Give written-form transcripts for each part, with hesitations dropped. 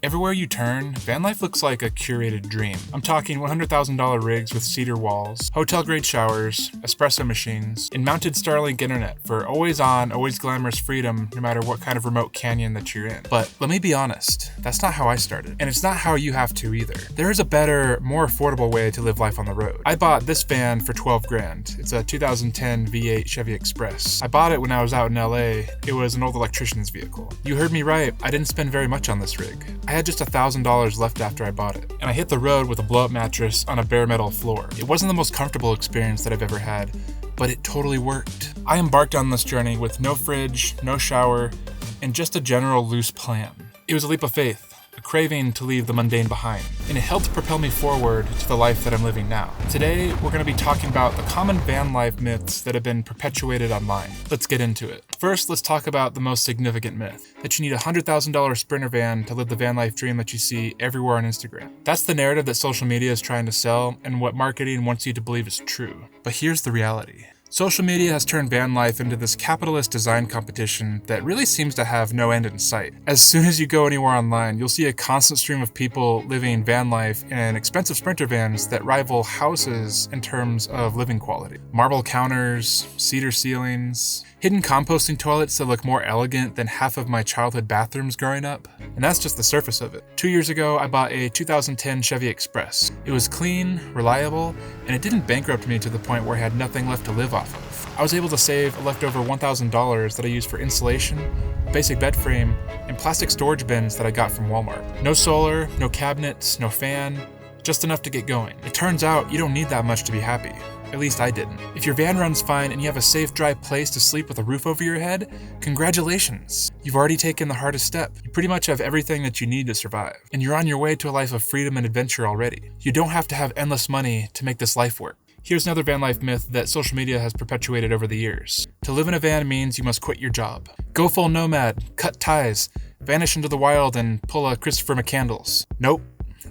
Everywhere you turn, van life looks like a curated dream. I'm talking $100,000 rigs with cedar walls, hotel-grade showers, espresso machines, and mounted Starlink internet for always on, always glamorous freedom no matter what kind of remote canyon that you're in. But let me be honest, that's not how I started. And it's not how you have to either. There is a better, more affordable way to live life on the road. I bought this van for 12 grand. It's a 2010 V8 Chevy Express. I bought it when I was out in LA. It was an old electrician's vehicle. You heard me right, I didn't spend very much on this rig. I had just $1,000 left after I bought it, and I hit the road with a blow-up mattress on a bare metal floor. It wasn't the most comfortable experience that I've ever had, but it totally worked. I embarked on this journey with no fridge, no shower, and just a general loose plan. It was a leap of faith, a craving to leave the mundane behind, and it helped propel me forward to the life that I'm living now. Today, we're going to be talking about the common van life myths that have been perpetuated online. Let's get into it. First, let's talk about the most significant myth, that you need a $100,000 Sprinter van to live the van life dream that you see everywhere on Instagram. That's the narrative that social media is trying to sell and what marketing wants you to believe is true. But here's the reality. Social media has turned van life into this capitalist design competition that really seems to have no end in sight. As soon as you go anywhere online, you'll see a constant stream of people living van life in expensive Sprinter vans that rival houses in terms of living quality. Marble counters, cedar ceilings, hidden composting toilets that look more elegant than half of my childhood bathrooms growing up. And that's just the surface of it. 2 years ago, I bought a 2010 Chevy Express. It was clean, reliable, and it didn't bankrupt me to the point where I had nothing left to live off of. I was able to save a leftover $1,000 that I used for insulation, a basic bed frame, and plastic storage bins that I got from Walmart. No solar, no cabinets, no fan, just enough to get going. It turns out you don't need that much to be happy. At least I didn't. If your van runs fine and you have a safe, dry place to sleep with a roof over your head, congratulations. You've already taken the hardest step. You pretty much have everything that you need to survive. And you're on your way to a life of freedom and adventure already. You don't have to have endless money to make this life work. Here's another van life myth that social media has perpetuated over the years. To live in a van means you must quit your job. Go full nomad, cut ties, vanish into the wild, and pull a Christopher McCandles. Nope.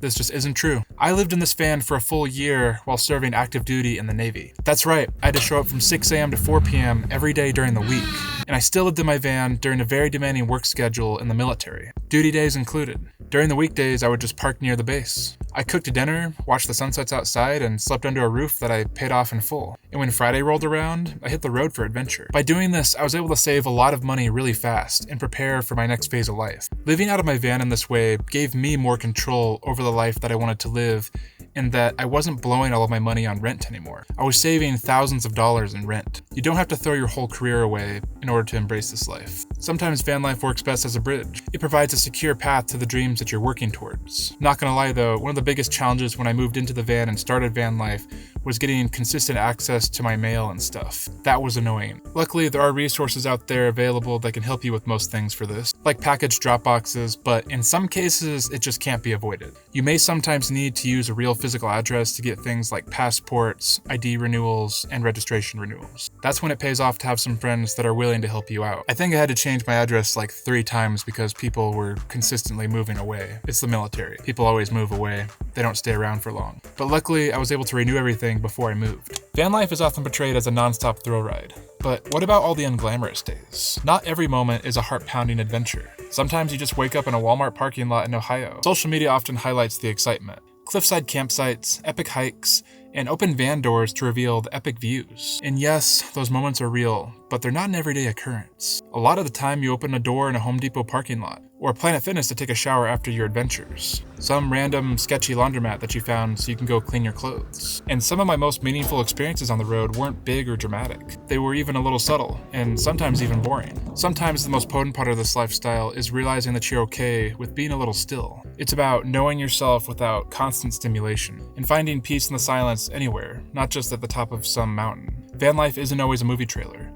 This just isn't true. I lived in this van for a full year while serving active duty in the Navy. That's right, I had to show up from 6 a.m. to 4 p.m. every day during the week. And I still lived in my van during a very demanding work schedule in the military, duty days included. During the weekdays, I would just park near the base. I cooked dinner, watched the sunsets outside, and slept under a roof that I paid off in full. And when Friday rolled around, I hit the road for adventure. By doing this, I was able to save a lot of money really fast and prepare for my next phase of life. Living out of my van in this way gave me more control over the life that I wanted to live, and that I wasn't blowing all of my money on rent anymore. I was saving thousands of dollars in rent. You don't have to throw your whole career away in order to embrace this life. Sometimes van life works best as a bridge. It provides a secure path to the dreams that you're working towards. Not gonna lie though, one of the biggest challenges when I moved into the van and started van life was getting consistent access to my mail and stuff. That was annoying. Luckily, there are resources out there available that can help you with most things for this, like package drop boxes, but in some cases, it just can't be avoided. You may sometimes need to use a real physical address to get things like passports, ID renewals, and registration renewals. That's when it pays off to have some friends that are willing to help you out. I think I had to change my address like 3 times because people were consistently moving away. It's the military. People always move away. They don't stay around for long. But luckily, I was able to renew everything before I moved. Van life is often portrayed as a non-stop thrill ride. But what about all the unglamorous days? Not every moment is a heart-pounding adventure. Sometimes you just wake up in a Walmart parking lot in Ohio. Social media often highlights the excitement. Cliffside campsites, epic hikes, and open van doors to reveal the epic views. And yes, those moments are real, but they're not an everyday occurrence. A lot of the time you open a door in a Home Depot parking lot, or Planet Fitness to take a shower after your adventures. Some random sketchy laundromat that you found so you can go clean your clothes. And some of my most meaningful experiences on the road weren't big or dramatic. They were even a little subtle, and sometimes even boring. Sometimes the most potent part of this lifestyle is realizing that you're okay with being a little still. It's about knowing yourself without constant stimulation, and finding peace in the silence anywhere, not just at the top of some mountain. Van life isn't always a movie trailer.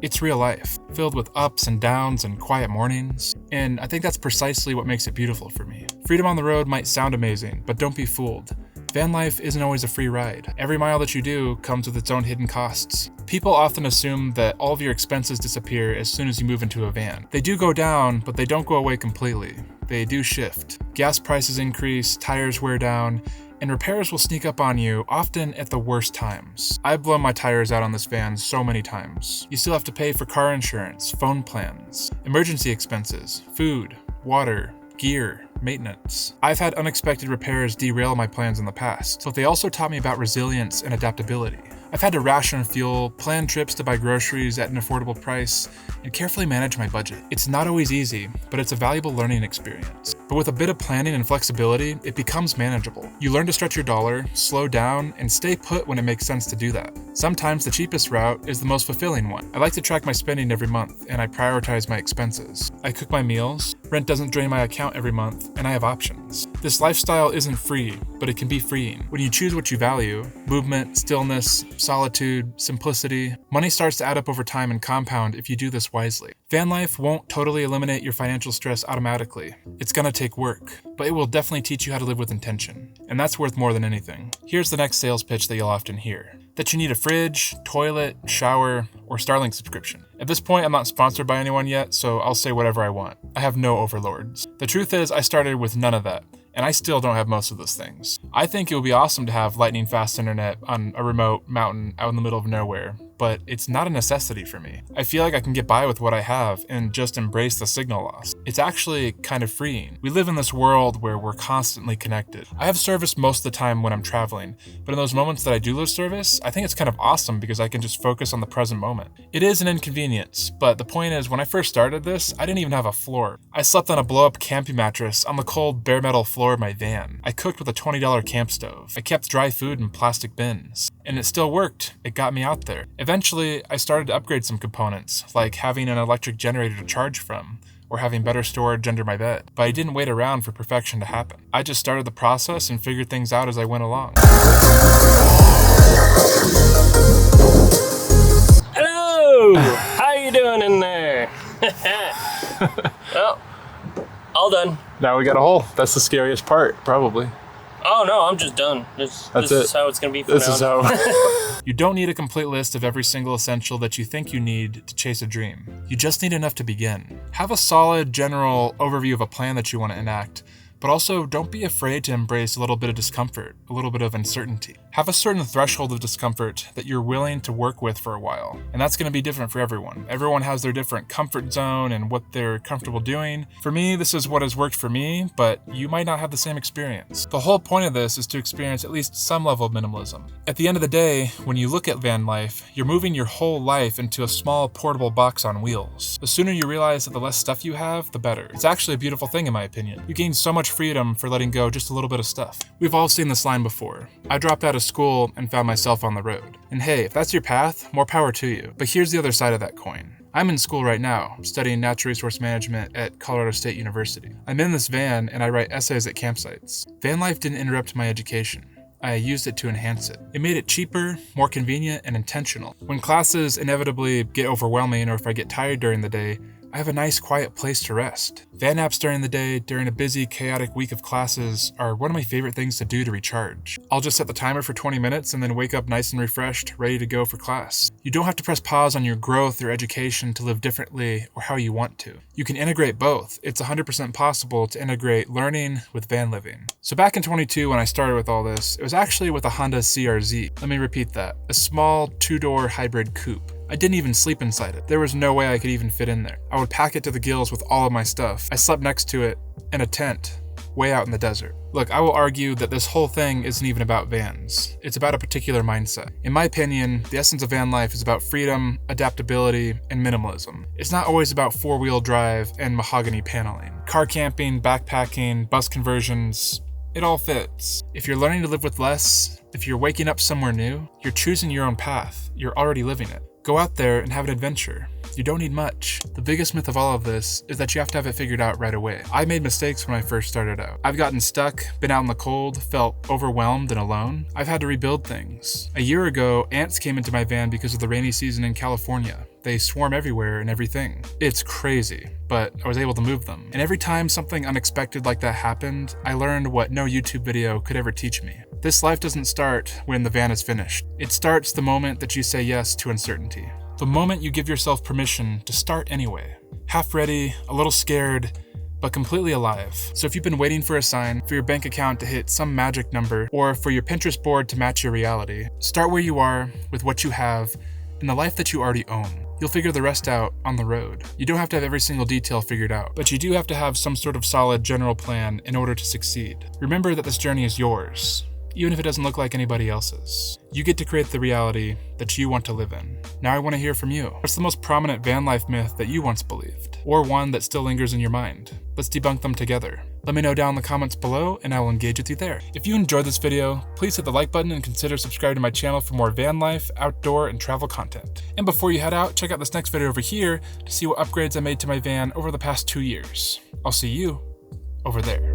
It's real life, filled with ups and downs and quiet mornings, and I think that's precisely what makes it beautiful for me. Freedom on the road might sound amazing, but don't be fooled. Van life isn't always a free ride. Every mile that you do comes with its own hidden costs. People often assume that all of your expenses disappear as soon as you move into a van. They do go down, but they don't go away completely. They do shift. Gas prices increase, tires wear down, and repairs will sneak up on you, often at the worst times. I've blown my tires out on this van so many times. You still have to pay for car insurance, phone plans, emergency expenses, food, water, gear, maintenance. I've had unexpected repairs derail my plans in the past, but they also taught me about resilience and adaptability. I've had to ration fuel, plan trips to buy groceries at an affordable price, and carefully manage my budget. It's not always easy, but it's a valuable learning experience. But with a bit of planning and flexibility, it becomes manageable. You learn to stretch your dollar, slow down, and stay put when it makes sense to do that. Sometimes the cheapest route is the most fulfilling one. I like to track my spending every month, and I prioritize my expenses. I cook my meals, rent doesn't drain my account every month, and I have options. This lifestyle isn't free, but it can be freeing. When you choose what you value, movement, stillness, solitude, simplicity, money starts to add up over time and compound if you do this wisely. Van life won't totally eliminate your financial stress automatically. It's gonna take work, but it will definitely teach you how to live with intention. And that's worth more than anything. Here's the next sales pitch that you'll often hear. That you need a fridge, toilet, shower, or Starlink subscription. At this point, I'm not sponsored by anyone yet, so I'll say whatever I want. I have no overlords. The truth is, I started with none of that, and I still don't have most of those things. I think it would be awesome to have lightning fast internet on a remote mountain out in the middle of nowhere, but it's not a necessity for me. I feel like I can get by with what I have and just embrace the signal loss. It's actually kind of freeing. We live in this world where we're constantly connected. I have service most of the time when I'm traveling, but in those moments that I do lose service, I think it's kind of awesome because I can just focus on the present moment. It is an inconvenience, but the point is, when I first started this, I didn't even have a floor. I slept on a blow-up camping mattress on the cold bare metal floor of my van. I cooked with a $20 camp stove. I kept dry food in plastic bins. And it still worked. It got me out there. Eventually, I started to upgrade some components, like having an electric generator to charge from, or having better storage under my bed. But I didn't wait around for perfection to happen. I just started the process and figured things out as I went along. Hello! How you doing in there? Well, all done. Now we got a hole. That's the scariest part, probably. Oh no, I'm just done. This is how it's gonna be from now on. You don't need a complete list of every single essential that you think you need to chase a dream. You just need enough to begin. Have a solid general overview of a plan that you want to enact, but also don't be afraid to embrace a little bit of discomfort, a little bit of uncertainty. Have a certain threshold of discomfort that you're willing to work with for a while, and that's going to be different for everyone. Everyone has their different comfort zone and what they're comfortable doing. For me, this is what has worked for me, but you might not have the same experience. The whole point of this is to experience at least some level of minimalism. At the end of the day, when you look at van life, you're moving your whole life into a small portable box on wheels. The sooner you realize that the less stuff you have, the better. It's actually a beautiful thing in my opinion. You gain so much freedom for letting go just a little bit of stuff. We've all seen this line before. I dropped out of school and found myself on the road. And hey, if that's your path, more power to you. But here's the other side of that coin. I'm in school right now, studying natural resource management at Colorado State University. I'm in this van and I write essays at campsites. Van life didn't interrupt my education. I used it to enhance it. It made it cheaper, more convenient, and intentional. When classes inevitably get overwhelming or if I get tired during the day, I have a nice quiet place to rest. Van naps during the day, during a busy, chaotic week of classes, are one of my favorite things to do to recharge. I'll just set the timer for 20 minutes and then wake up nice and refreshed, ready to go for class. You don't have to press pause on your growth or education to live differently or how you want to. You can integrate both. It's 100% possible to integrate learning with van living. So back in 22 when I started with all this, it was actually with a Honda CRZ. Let me repeat that. A small two-door hybrid coupe. I didn't even sleep inside it. There was no way I could even fit in there. I would pack it to the gills with all of my stuff. I slept next to it in a tent, way out in the desert. Look, I will argue that this whole thing isn't even about vans. It's about a particular mindset. In my opinion, the essence of van life is about freedom, adaptability, and minimalism. It's not always about four-wheel drive and mahogany paneling. Car camping, backpacking, bus conversions, it all fits. If you're learning to live with less, if you're waking up somewhere new, you're choosing your own path. You're already living it. Go out there and have an adventure. You don't need much. The biggest myth of all of this is that you have to have it figured out right away. I made mistakes when I first started out. I've gotten stuck, been out in the cold, felt overwhelmed and alone. I've had to rebuild things. A year ago, ants came into my van because of the rainy season in California. They swarm everywhere and everything. It's crazy, but I was able to move them. And every time something unexpected like that happened, I learned what no YouTube video could ever teach me. This life doesn't start when the van is finished. It starts the moment that you say yes to uncertainty. The moment you give yourself permission to start anyway. Half ready, a little scared, but completely alive. So if you've been waiting for a sign, for your bank account to hit some magic number, or for your Pinterest board to match your reality, start where you are, with what you have, and the life that you already own. You'll figure the rest out on the road. You don't have to have every single detail figured out, but you do have to have some sort of solid general plan in order to succeed. Remember that this journey is yours, even if it doesn't look like anybody else's. You get to create the reality that you want to live in. Now I want to hear from you. What's the most prominent van life myth that you once believed? Or one that still lingers in your mind? Let's debunk them together. Let me know down in the comments below and I will engage with you there. If you enjoyed this video, please hit the like button and consider subscribing to my channel for more van life, outdoor, and travel content. And before you head out, check out this next video over here to see what upgrades I made to my van over the past 2 years. I'll see you over there.